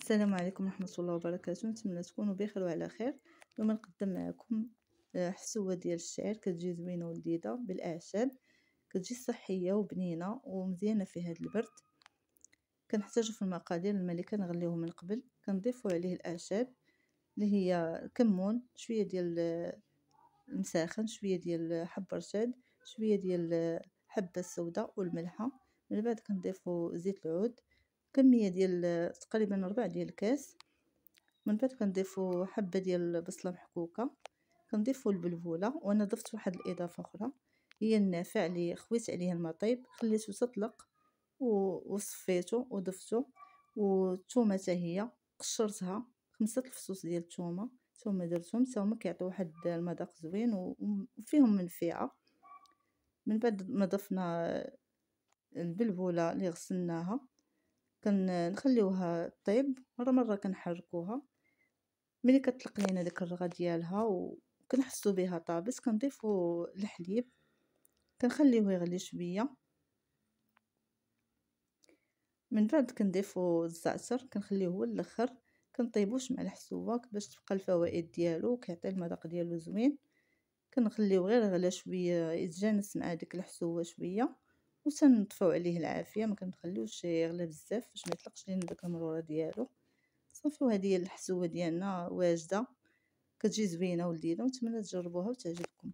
السلام عليكم ورحمة الله وبركاته. نتمنى تكونوا بخير وعلى خير. اليوم نقدم معكم حسوة ديال الشعير كتجي زوينة ولذيذة بالأعشاب، كتجي صحية وبنينة ومزيانة في هاد البرد. كنحتاجو في المقادير الماء اللي كنغليوه من قبل، كنضيفو عليه الأعشاب اللي هي كمون، شوية ديال المساخن، شوية ديال حب رشاد، شوية ديال حبة السوداء والملحة. من بعد كنضيفو زيت العود، كمية ديال تقريبا ربع ديال الكاس. من بعد كنضيفو حبة ديال البصلة محكوكة، كنضيفو البلبولة. وانا ضفت واحد الاضافة اخرى هي النافع اللي خويت عليه الماء طيب، خليته تطلق وصفيته وضفته. والثومة حتى هي قشرتها، 5 الفصوص ديال الثومة درتهم حتى هما كيعطيو واحد المذاق زوين وفيهم منفعة. من بعد ما ضفنا البلبولة اللي غسلناها كنخليوها طيب، مرة كنحركوها. ملي كتطلق لينا داك الرغا ديالها وكنحسو بها طابت، كنضيفو الحليب، كنخليوه يغلي شويه. من بعد كنضيفو الزعتر، كنخليوه هو الاخر، كنطيبوش مع الحسوه باش تبقى الفوائد ديالو وكيعطي المذاق ديالو زوين. كنخليوه غير غلا شويه يتجانس مع ديك الحسوه شويه، وتنطفيو عليه العافيه. ما كنخليوش يغلى بزاف باش ما يطلقش لينا داك المروره ديالو. صافي، وهذه هي الحسوه ديالنا واجده، كتجي زوينه ولذيذه، ونتمنى تجربوها وتعجبكم.